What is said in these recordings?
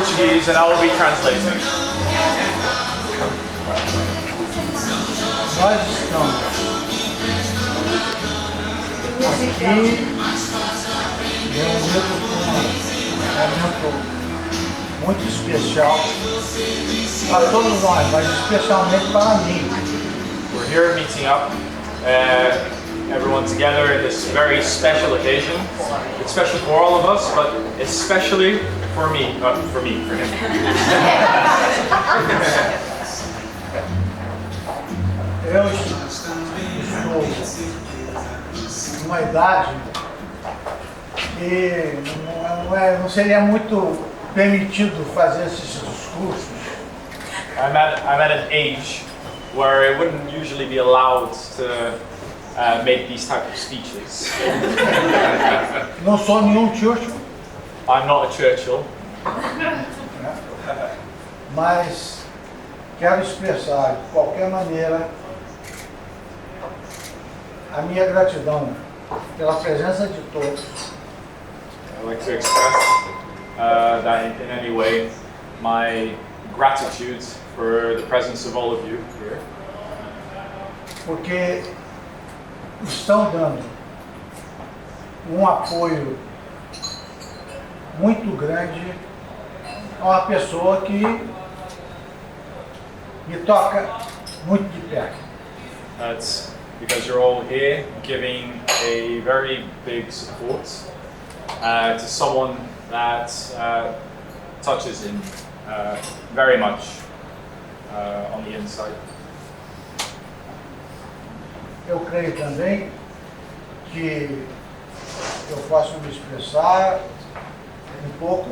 Portuguese and I will be translating. Nós estamos aqui reunidos com um momento muito especial para todos nós, mas especialmente para mim. We're here meeting up, everyone together in this very special occasion. It's special for all of us, but especially for me, for him. Eu estou numa idade que não seria muito permitido fazer esses discursos. I'm at an age where it wouldn't usually be allowed to make these type of speeches. Não sou nenhum Churchill, I'm not a Churchill, mas quero expressar de qualquer maneira a minha gratidão pela presença de todos. I'd like to express that in any way my gratitude for the presence of all of you here. Porque estão dando um apoio muito grande a uma pessoa que me toca muito de perto. That's because you're all here giving a very big support to someone that touches him very much on the inside. Eu creio também que eu posso me expressar um pouco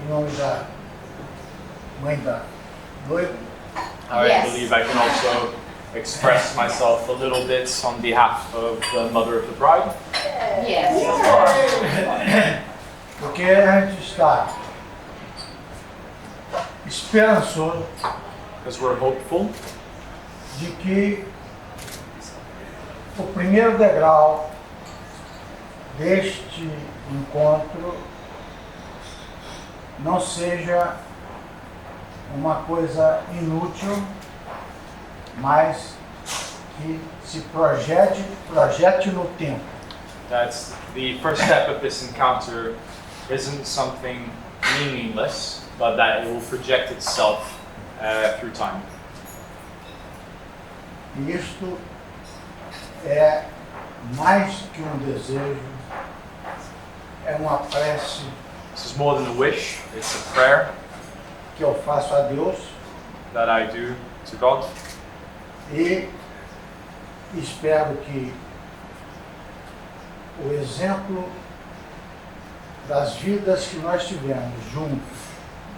em nome da mãe da noiva. I believe I can also express myself a little bit on behalf of the mother of the bride. Yes. Porque a gente está esperançoso Because we're hopeful de que o primeiro degrau deste encontro não seja uma coisa inútil, mas que se projete no tempo. that the first step of this encounter isn't something meaningless, but that it will project itself through time. E isto é mais que um desejo, é uma prece This is more than a wish, it's a prayer que eu faço a Deus that I do to God. e espero que o exemplo das vidas que nós tivemos juntos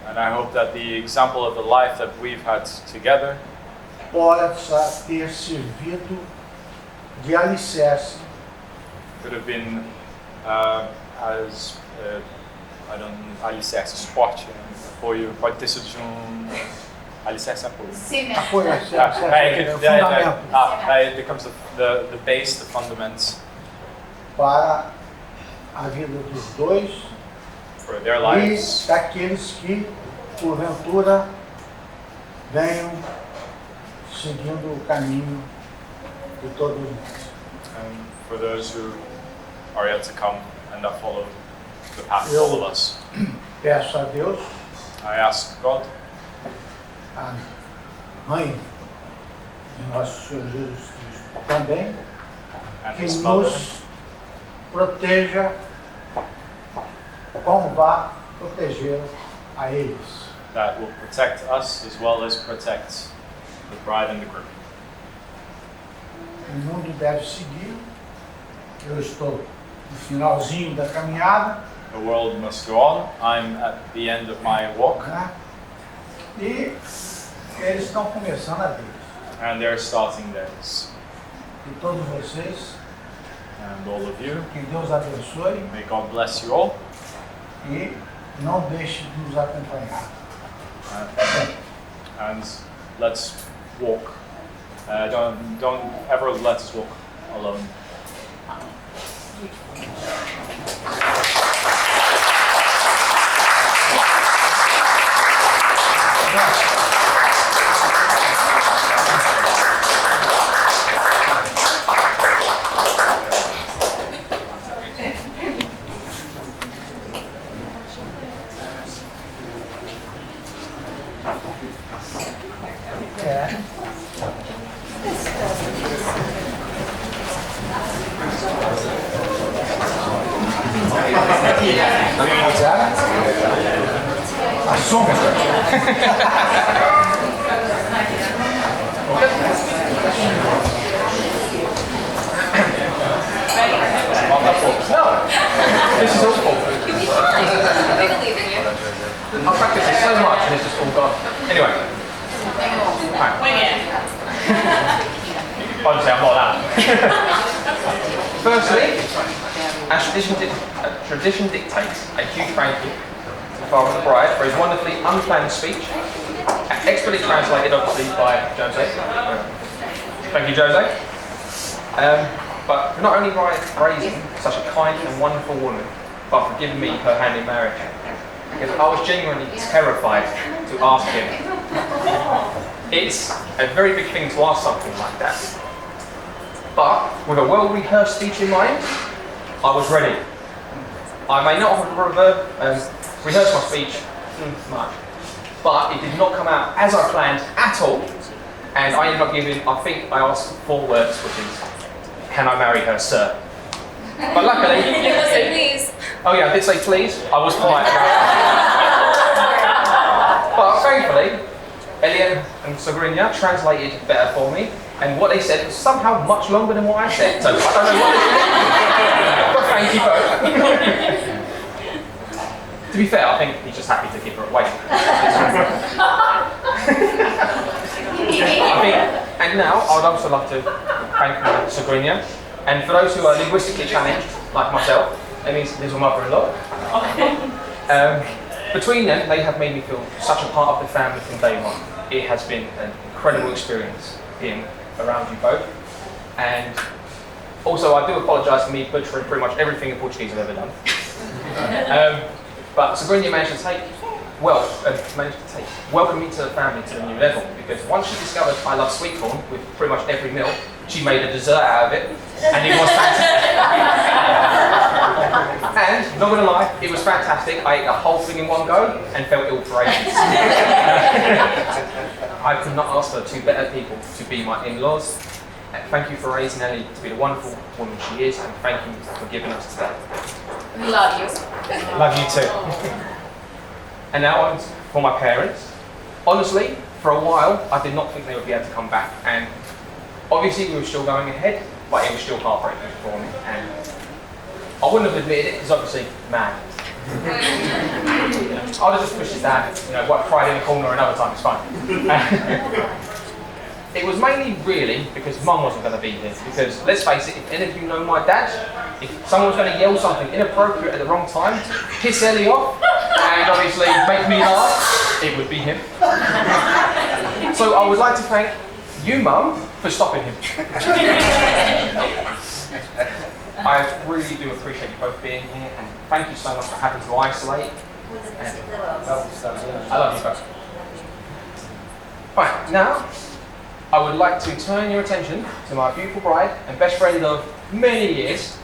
And I hope that the example of the life that we've had together possa ter servido de alicerce could have been as I don't alicerce, suporte apoio, pode ter sido de alicerce apoio. Cement. apoio, It becomes the base, the fundament para a vida dos dois for their e lives daqueles que, porventura, venham seguindo o caminho de todos nós. and for those who are yet to come and that follow the path of all of us. Peço a Deus, I ask God a Mãe de nosso Senhor Jesus Cristo também, and que His Mother nos proteja como vá proteger a eles. that will protect us as well as protect the bride and the groom. O mundo deve seguir. Eu estou no finalzinho da caminhada, The world must go on. I'm at the end of my walk né? E eles estão começando a deles. and they're starting theirs. E todos vocês, And all of you, que Deus abençoe may God bless you all. e não deixe de nos acompanhar. And let's walk. Don't ever let us walk alone. Assume. No, this is awful. You'll be fine. We believe in you. I've practiced it so much and it's just all gone. Anyway. Wing it. Honestly, I'm not that. Firstly, as tradition dictates, a huge thank you to the father of the bride for his wonderfully unplanned speech, expertly translated obviously by Jose. Thank you, Jose. But not only by raising such a kind and wonderful woman, but for giving me her hand in marriage. Because I was genuinely terrified to ask him. It's a very big thing to ask something like that. But with a well-rehearsed speech in mind, I was ready. I may not have rehearsed my speech much, but it did not come out as I planned at all. And I ended up giving, I think I asked 4 words, which is, "Can I marry her, sir?" But luckily... You must say please. Oh yeah, I did say please. I was polite about it. But thankfully, Elian and Sagrinya translated better for me, and what they said was somehow much longer than what I said, so I don't know what they did. But thank you both. To be fair, I think he's just happy to keep her away. And now, I would also love to thank Sagrinya, and for those who are linguistically challenged, like myself, that means little mother-in-law. Between them, they have made me feel such a part of the family from day one. It has been an incredible experience being around you both. And also, I do apologise for me butchering pretty much everything in Portuguese I've ever done. But Sabrina managed to welcome me to the family to the new level, because once she discovered I love sweet corn with pretty much every meal, she made a dessert out of it, and it was fantastic. And, not gonna lie, it was fantastic. I ate the whole thing in one go and felt ill for ages. I could not ask for 2 better people to be my in-laws. Thank you for raising Ellie to be the wonderful woman she is, and thank you for giving us today. We love you. Love you too. And now on for my parents. Honestly, for a while, I did not think they would be able to come back. And obviously we were still going ahead, but it was still heartbreaking for me. And I wouldn't have admitted it, because obviously, man. I'd have just pushed his dad, cried in the corner another time, it's fine. It was mainly really because Mum wasn't going to be here. Because let's face it, if any of you know my dad, if someone's going to yell something inappropriate at the wrong time, piss Ellie off, and obviously make me laugh, it would be him. So I would like to thank you, Mum, for stopping him. I really do appreciate you both being here, and thank you so much for having to isolate. And, I love you both. Right, now, I would like to turn your attention to my beautiful bride and best friend of many years.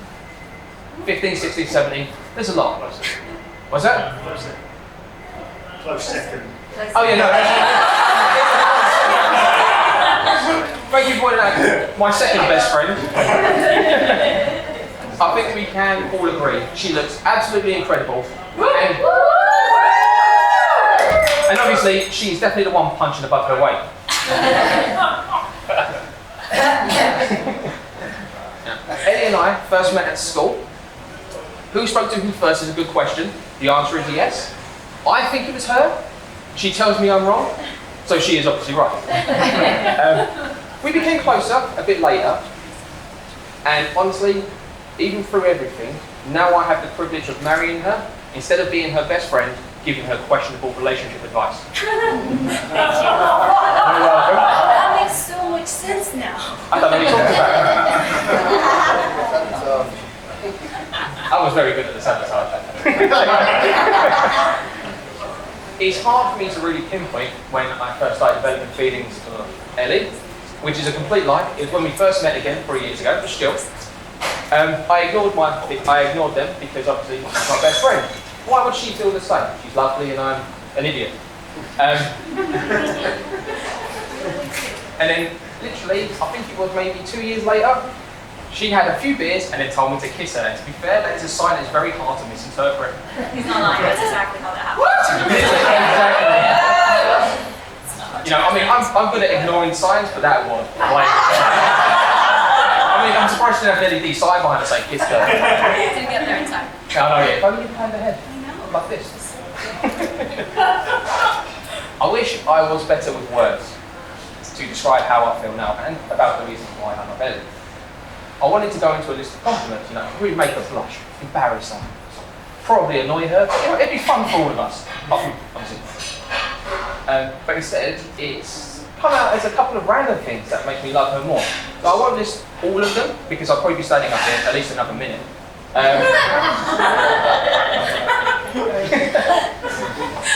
15, 16, 17. There's a lot. What's that? Close second. Oh yeah, no. Thank you for pointing out my second best friend. I think we can all agree she looks absolutely incredible. And obviously, she's definitely the one punching above her weight. Ellie and I first met at school. Who spoke to who first is a good question. The answer is yes. I think it was her. She tells me I'm wrong, so she is obviously right. We became closer a bit later, and honestly, even through everything, now I have the privilege of marrying her, instead of being her best friend, giving her questionable relationship advice. That makes so much sense now. I don't know what you're talking about. I was very good at the sabotage. It's hard for me to really pinpoint when I first started developing feelings for Ellie, which is a complete lie. It was when we first met again 3 years ago, but still. I ignored them because obviously she's my best friend. Why would she feel the same? She's lovely and I'm an idiot. And then, literally, I think it was maybe 2 years later, She had a few beers and then told me to kiss her. And to be fair, that is a sign that's very hard to misinterpret. He's not lying. That's exactly how that happened. Exactly. You know, I mean, I'm good at ignoring signs, but that was like. I mean, I'm surprised she didn't have LED sign behind her saying kiss her. Didn't get there in time. Oh no, yeah. If only you planned ahead. Like this. I wish I was better with words to describe how I feel now and about the reason why I'm a belly. I wanted to go into a list of compliments, you know, really make her blush, embarrass her, probably annoy her. You know, it'd be fun for all of us. Obviously. But instead, it's come out as a couple of random things that make me love her more. So I won't list all of them because I'll probably be standing up here at least another minute.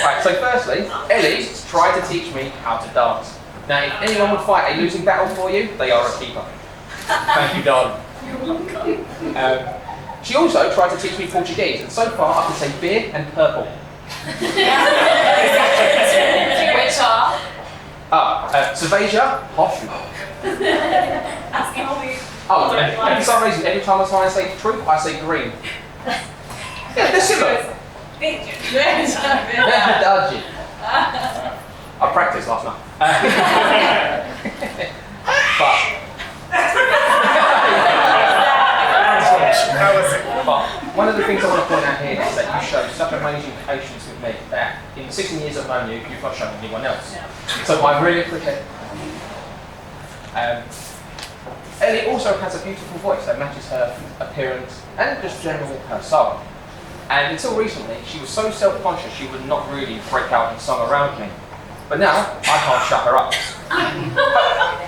Right, so firstly, Ellie tried to teach me how to dance. Now, if anyone would fight a losing battle for you, they are a keeper. Thank you, darling. She also tried to teach me Portuguese, and so far I can say beer and purple. Which are? Cerveja, Hoshu. Asking all these. Oh, and for some reason, every time I try and say truth, I say green. Yeah, they're similar. I practiced last night. But one of the things I want to point out here is that you show such amazing patience with me that in the 16 years I've known you, you've not shown anyone else. So I really appreciate it. Ellie also has a beautiful voice that matches her appearance and just general her soul. And until recently, she was so self-conscious she would not really break out in song around me. But now, I can't shut her up.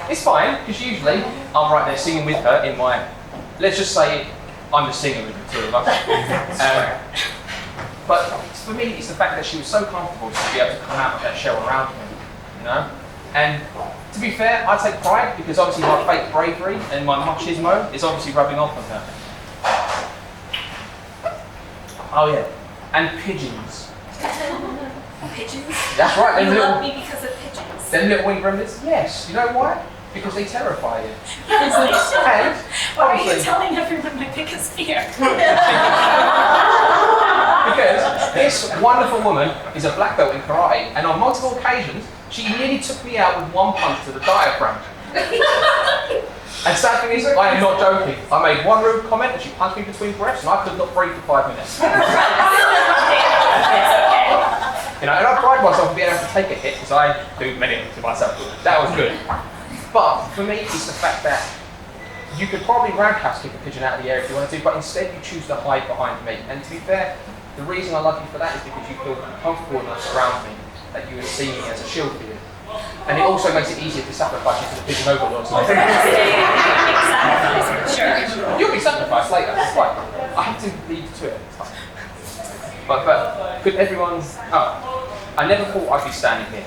It's fine, because usually I'm right there singing with her in my, let's just say, I'm the singer with the two of us. But for me, it's the fact that she was so comfortable to be able to come out of that shell around me, you know? And to be fair, I take pride because obviously my fake bravery and my machismo is obviously rubbing off on her. Oh yeah, and pigeons. Pigeons? That's right, them You little, love me because of pigeons. them little wing gremlins. Yes, you know why? Because they terrify you. And Why are you obviously, telling everyone my biggest fear? because this wonderful woman is a black belt in karate, and on multiple occasions, she nearly took me out with one punch to the diaphragm. And sad thing is, I am not joking. I made one rude comment and she punched me between breaths and I could not breathe for 5 minutes. You know, and I pride myself on being able to take a hit because I do many of them to myself. That was good. But for me, it's the fact that you could probably roundhouse kick a pigeon out of the air if you wanted to, but instead you choose to hide behind me. And to be fair, the reason I love you for that is because you feel comfortable enough around me that you would see me as a shield for you. And it also makes it easier to sacrifice you to the pigeon overlords. Sure. You'll be sacrificed later, it's fine. I have to lead to it. But could everyone... Oh, I never thought I'd be standing here.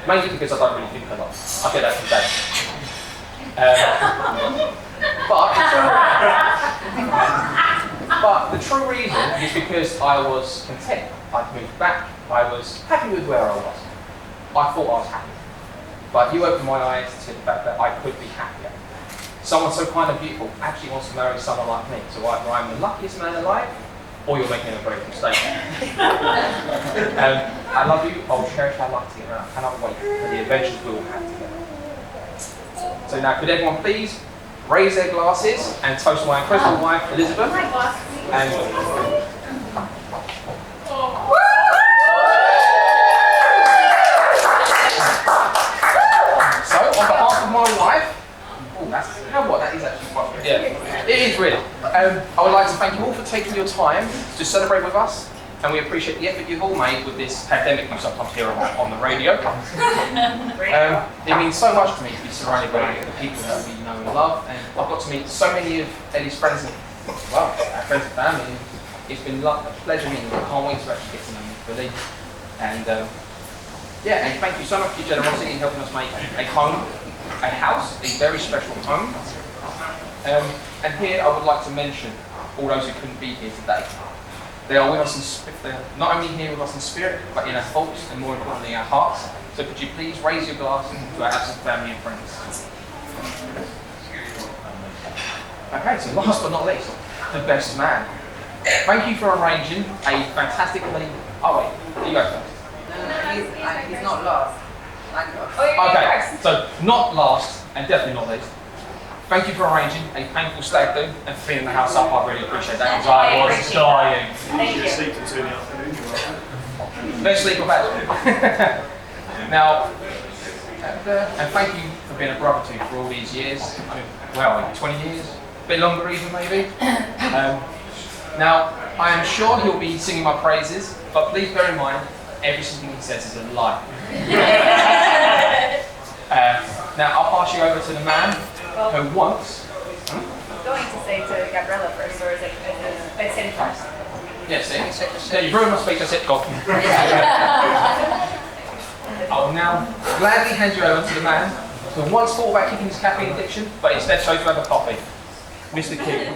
Mainly because I don't really think a lot. I get that from Dad. But the true reason is because I was content. I'd moved back. I was happy with where I was. I thought I was happy. But you opened my eyes to the fact that I could be happier. Someone so kind and beautiful actually wants to marry someone like me. So either I'm the luckiest man alive, or you're making a very mistake. I love you, I'll cherish our life together, and I cannot wait for the adventures we will have together. So now, could everyone please raise their glasses and toast my incredible wife, Elizabeth. And so, on behalf of my wife, that is actually quite good. Yeah, it is really. I would like to thank you all for taking your time to celebrate with us, and we appreciate the effort you've all made with this pandemic you sometimes hear about on the radio. It means so much to me to be surrounded by the people that we know and love, and I've got to meet so many of Eddie's friends and, well, our friends and family. It's been a pleasure meeting you. I can't wait to actually get to know you fully. And yeah, and thank you so much for your generosity in helping us make a home, a house, a very special home. And here I would like to mention all those who couldn't be here today. They are with us in spirit. They are not only here with us in spirit, but in our thoughts and more importantly our hearts. So could you please raise your glass to our absent family and friends. Okay, so last but not least, the best man. Thank you for arranging a fantastically. Oh wait, you go first. He's not lost. Thank God. Okay, so not last and definitely not least. Thank you for arranging a painful stag do and for cleaning the house up. I really appreciate that because I was dying. Thank You you. sleep till 2 in the afternoon, you're right. Let's sleep about it. Now, and thank you for being a brother to me for all these years. I mean, well, 20 years, a bit longer even maybe. Now, I am sure he'll be singing my praises, but please bear in mind, everything he says is a lie. Now, I'll pass you over to the man who wants. I'm going to say to Gabriella first, or is it Sadie first? Yes, see? Yeah, you've ruined my speech, that's it, go. I will now gladly hand you over to the man who once thought about kicking his caffeine addiction, but instead chose to have a coffee. Mr. King.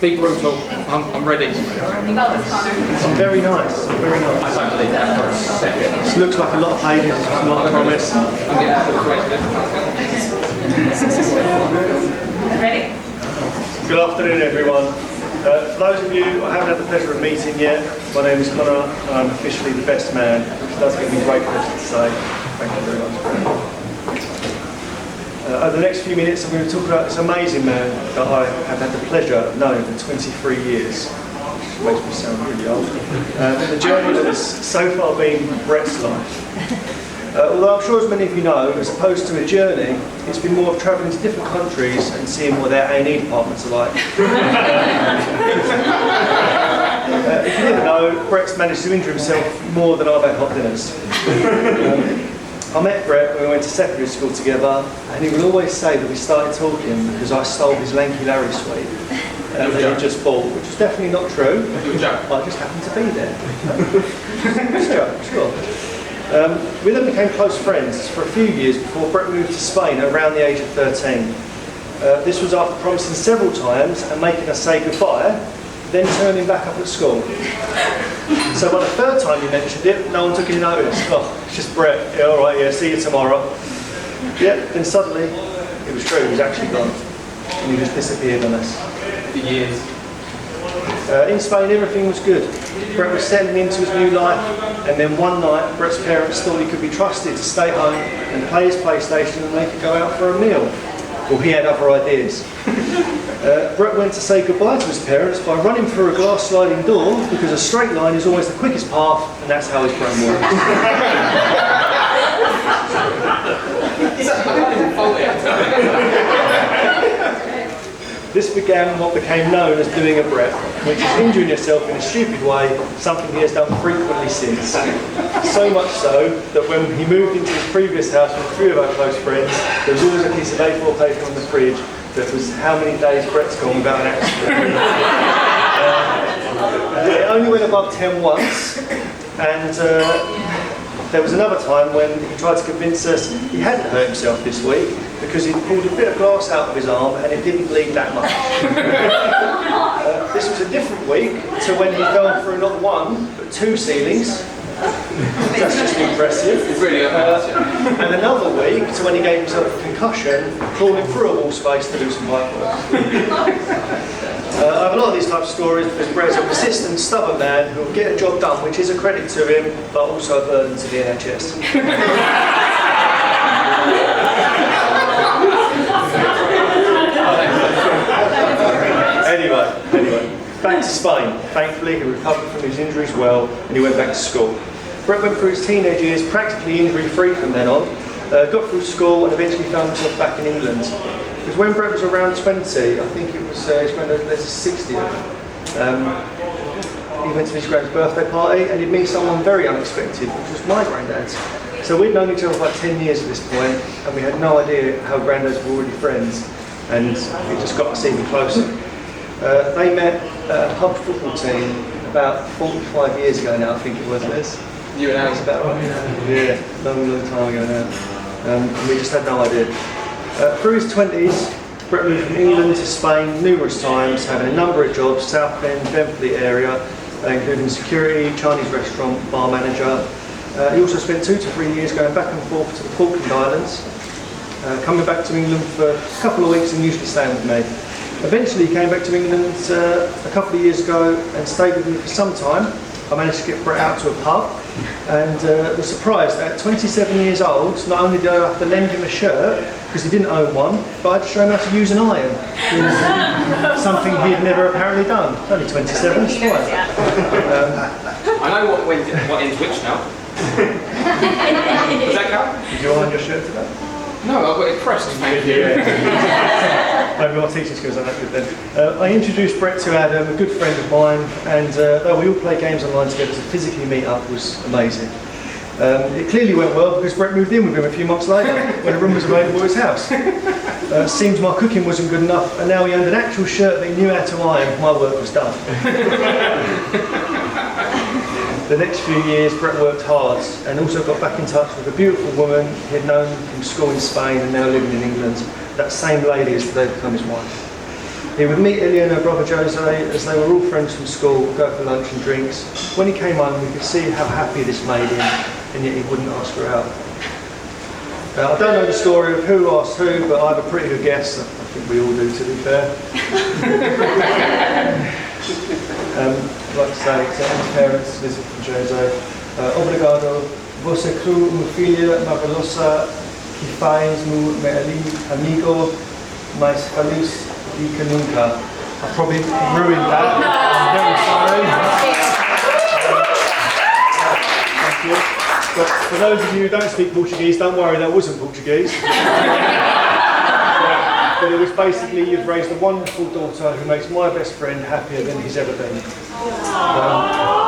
Be brutal. I'm ready. I'm very nice. I'm very nice. I don't believe that for a second. This looks like a lot of pages, it's not a promise. Ready? Good afternoon, everyone. For those of you I haven't had the pleasure of meeting yet, my name is Connor and I'm officially the best man, which does give me great pleasure to say. Thank you very much. Over the next few minutes I'm going to talk about this amazing man that I have had the pleasure of knowing for 23 years, which makes me sound really old. The journey that has so far been Brett's life. Although I'm sure as many of you know, as opposed to a journey, it's been more of travelling to different countries and seeing what their A&E departments are like. If you didn't know, Brett's managed to injure himself more than I've had hot dinners. I met Brett when we went to secondary school together, and he would always say that we started talking because I stole his Lanky Larry suite that he just bought, which was definitely not true. I just happened to be there. It's a joke, sure. We then became close friends for a few years before Brett moved to Spain at around the age of 13. This was after promising several times and making us say goodbye, then turning back up at school. So by the third time you mentioned it, no one took any notice. Oh, it's just Brett. Yeah, all right, yeah, see you tomorrow. Yeah, then suddenly, it was true, he was actually gone. And he just disappeared on us. For years. In Spain, everything was good. Brett was settling into his new life, and then one night, Brett's parents thought he could be trusted to stay home and play his PlayStation and they could go out for a meal. Well, he had other ideas. Brett went to say goodbye to his parents by running through a glass sliding door because a straight line is always the quickest path, and that's how his brain works. This began what became known as doing a Brett, which is injuring yourself in a stupid way, something he has done frequently since. So much so that when he moved into his previous house with 3 of our close friends, there was always a piece of A4 paper on the fridge that was how many days Brett's gone without an accident. It only went above 10 once, and there was another time when he tried to convince us he hadn't hurt himself this week because he'd pulled a bit of glass out of his arm and it didn't bleed that much. This was a different week to when he fell through not 1 but 2 ceilings. That's just impressive. Really and another week to when he gave himself a concussion crawling through a wall space to do some pipe work. I have a lot of these types of stories because Brett's a persistent, stubborn man who will get a job done, which is a credit to him, but also a burden to the NHS. Anyway, back to Spain. Thankfully, he recovered from his injuries well and he went back to school. Brett went through his teenage years practically injury-free from then on, got through school and eventually found himself back in England. Because when Brett was around 20, I think it was his granddad's 60th, he went to his granddad's birthday party and he'd meet someone very unexpected, which was my granddad. So we'd known each other for about 10 years at this point and we had no idea how granddads were already friends, and it just got us even closer. They met at a pub football team about 45 years ago now, I think it was, Liz. You and That's about right. Yeah, long time ago now. And we just had no idea. Through his 20s, Brett moved from England to Spain numerous times, having a number of jobs, Southend, Benfleet area, including security, Chinese restaurant, bar manager. He also spent 2 to 3 years going back and forth to the Falkland Islands, coming back to England for a couple of weeks and usually staying with me. Eventually he came back to England a couple of years ago and stayed with me for some time. I managed to get Brett out to a pub and was surprised that at 27 years old, not only did I have to lend him a shirt, because he didn't own one, but I had to show him how to use an iron. Something he had never apparently done. Only 27, it's fine. I know what ends which now. Does that count? Did you iron your shirt today? No, I've got it pressed. Thank you. Maybe my teaching skills aren't that good then. I introduced Brett to Adam, a good friend of mine, and though we all play games online together, to physically meet up was amazing. It clearly went well because Brett moved in with him a few months later when a room was available at his house. Seems my cooking wasn't good enough, and now he owned an actual shirt that he knew how to iron. My work was done. The next few years, Brett worked hard and also got back in touch with a beautiful woman he had known from school in Spain and now living in England. That same lady has today become his wife. He would meet Ilya and her brother Jose as they were all friends from school, go for lunch and drinks. When he came home, we could see how happy this made him, and yet he wouldn't ask her out. I don't know the story of who asked who, but I have a pretty good guess. I think we all do, to be fair. I'd like to say to Anne's parents, Liz and Jose, obrigado, você creu uma filha maravilhosa que faz-me amigo mais feliz do que nunca. I probably ruined that. I'm very sorry. Thank you. But for those of you who don't speak Portuguese, don't worry, that wasn't Portuguese. But it was basically, you've raised a wonderful daughter who makes my best friend happier than he's ever been.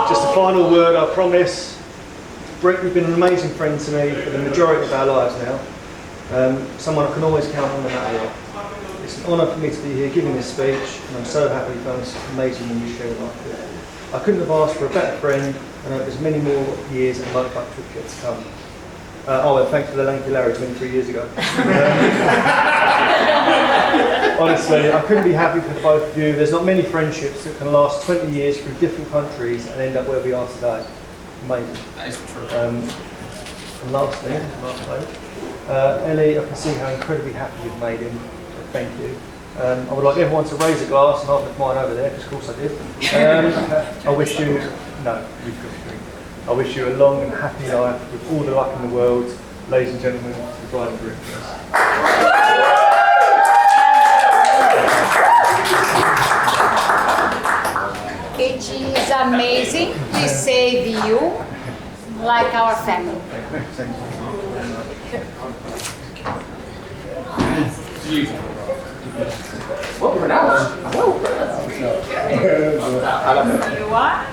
Just a final word, I promise. Brett, you've been an amazing friend to me for the majority of our lives now. Someone I can always count on no matter what. It's an honour for me to be here giving this speech, and I'm so happy you found this amazing when you share life with. I couldn't have asked for a better friend, and I hope there's many more years and life like trip yet to come. And thanks for the lanky Larry 23 years ago. Honestly, I couldn't be happy for both of you. There's not many friendships that can last 20 years through different countries and end up where we are today. Amazing. That is true. And lastly, last page, Ellie, I can see how incredibly happy you've made him. So thank you. I would like everyone to raise a glass, and I'll put mine over there, because of course I did. I wish you, no, we've got to drink. I wish you a long and happy life with all the luck in the world. Ladies and gentlemen, the bride and groom. It is amazing to save you like our family. Well pronounced. Well pronounced. You are?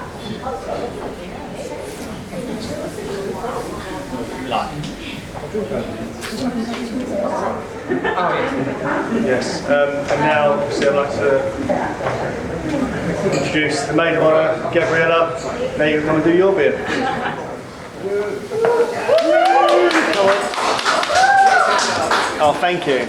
Yes, and now obviously I'd like to introduce the maid of honour, Gabriella. Now you can come and do your bit. Oh, thank you.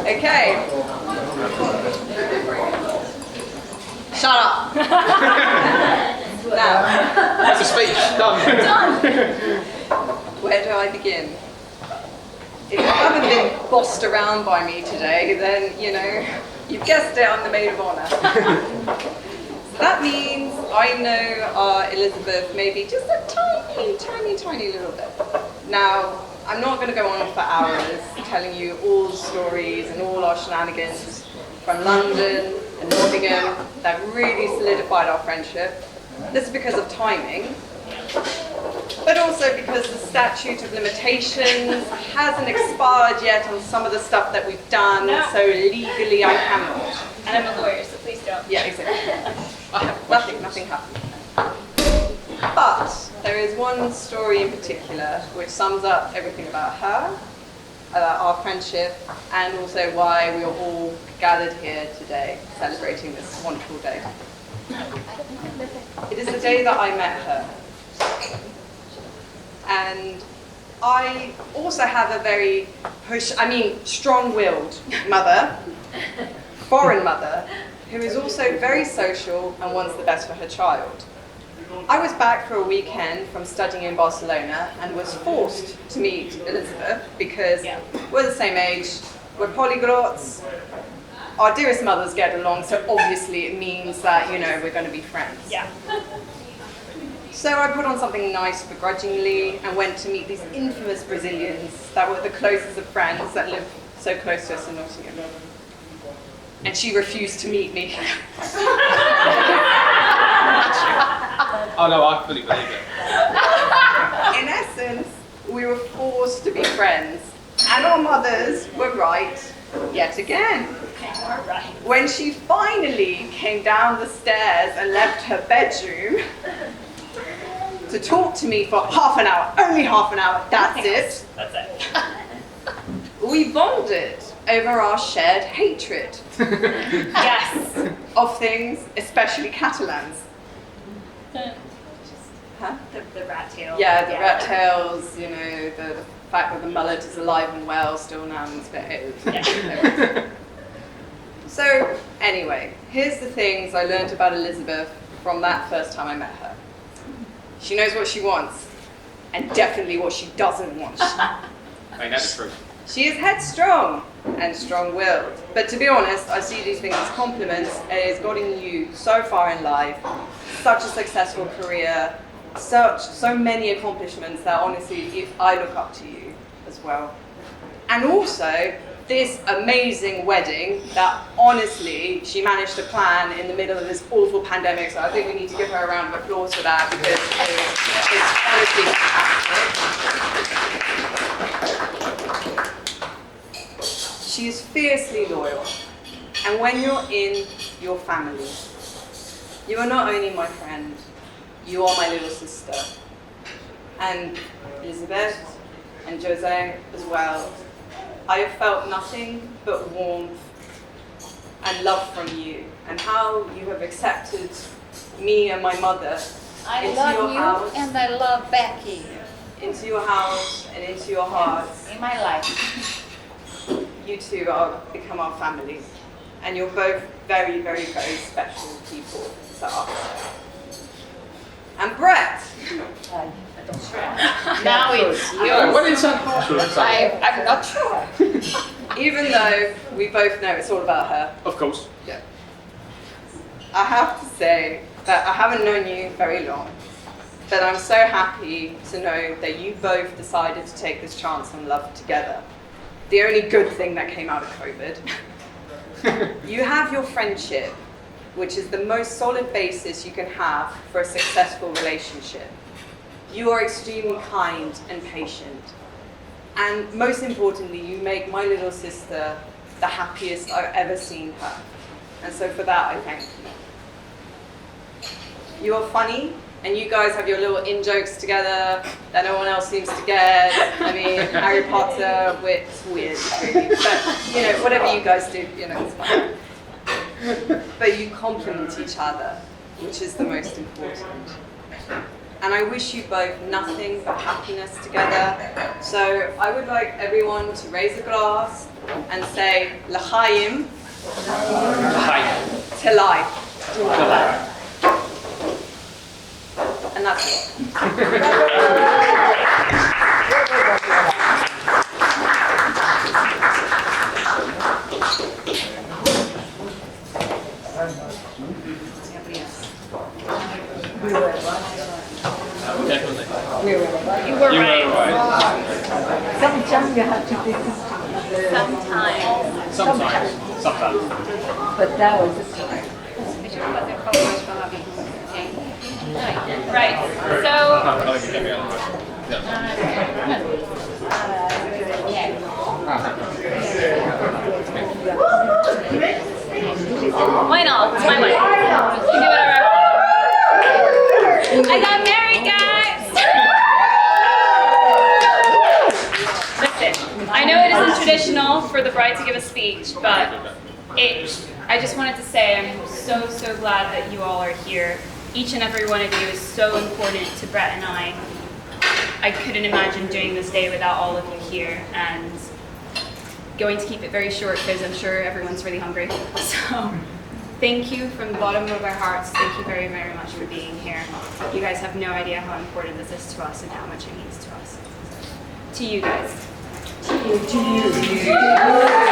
Okay. Shut up. Now, That's a speech. Done. where do I begin? If you haven't been bossed around by me today, then, you know, you've guessed it, I'm the maid of honour. So that means I know our Elizabeth maybe just a tiny little bit. Now, I'm not going to go on for hours telling you all the stories and all our shenanigans from London and Nottingham that really solidified our friendship. This is because of timing, but also because the statute of limitations hasn't expired yet on some of the stuff that we've done, so legally I cannot. And I'm a lawyer, so please don't. Yeah, exactly. I have nothing happened. But there is one story in particular which sums up everything about her, about our friendship, and also why we are all gathered here today celebrating this wonderful day. It is the day that I met her. And I also have a very strong-willed mother, foreign mother, who is also very social and wants the best for her child. I was back for a weekend from studying in Barcelona and was forced to meet Elizabeth because we're the same age, we're polyglots, our dearest mothers get along, so obviously it means that, you know, we're going to be friends. Yeah. So I put on something nice begrudgingly and went to meet these infamous Brazilians that were the closest of friends that live so close to us in Nottingham. And she refused to meet me. Oh no, I fully believe it. In essence, we were forced to be friends, and our mothers were right yet again. When she finally came down the stairs and left her bedroom to talk to me for half an hour, only half an hour, that's it. That's it. We bonded over our shared hatred. Yes. Of things, especially Catalans. Huh? The rat tail. Yeah, the rat tails, you know, the fact that the mullet is alive and well still now in Spain. Yeah. So, anyway, here's the things I learned about Elizabeth from that first time I met her. She knows what she wants, and definitely what she doesn't want. I mean, that's true. She is headstrong and strong-willed, but to be honest, I see these things as compliments, and it's gotten you so far in life, such a successful career, so many accomplishments that honestly, I look up to you as well. And also, this amazing wedding that honestly, she managed to plan in the middle of this awful pandemic, so I think we need to give her a round of applause for that, because it's honestly fantastic. She is fiercely loyal, and when you're in your family, you are not only my friend, you are my little sister. And Elizabeth and Jose as well. I have felt nothing but warmth and love from you, and how you have accepted me and my mother I into love your you house, and I love Becky into your house and into your hearts. in my life. You two are become our family, and you're both very, very, very special people to us. And Brett, Now it's yours. What is that? I'm not sure. even though we both know it's all about her, Of course. yeah, I have to say that I haven't known you very long, but I'm so happy to know that you both decided to take this chance on love together. The only good thing that came out of COVID. You have your friendship, which is the most solid basis you can have for a successful relationship. You are extremely kind and patient. And most importantly, you make my little sister the happiest I've ever seen her. And so for that, I thank you. You are funny, and you guys have your little in-jokes together that no one else seems to get. I mean, Harry Potter, it's weird, really. But, you know, whatever you guys do, you know, it's fine. But you complement each other, which is the most important. And I wish you both nothing but happiness together. So I would like everyone to raise a glass and say, L'chaim, to life. And that's it. Definitely. You were You right. were right. Sometimes you have to be, Sometimes. Sometimes. but that was the time. Right. So, why not? It's my way. You can do whatever. I got married, guys. for the bride to give a speech, but I just wanted to say I'm so glad that you all are here. Each and every one of you is so important to Brett and I. I couldn't imagine doing this day without all of you here, and going to keep it very short because I'm sure everyone's really hungry. So thank you from the bottom of our hearts. Thank you very much for being here. You guys have no idea how important this is to us and how much it means to us. To you guys. To you.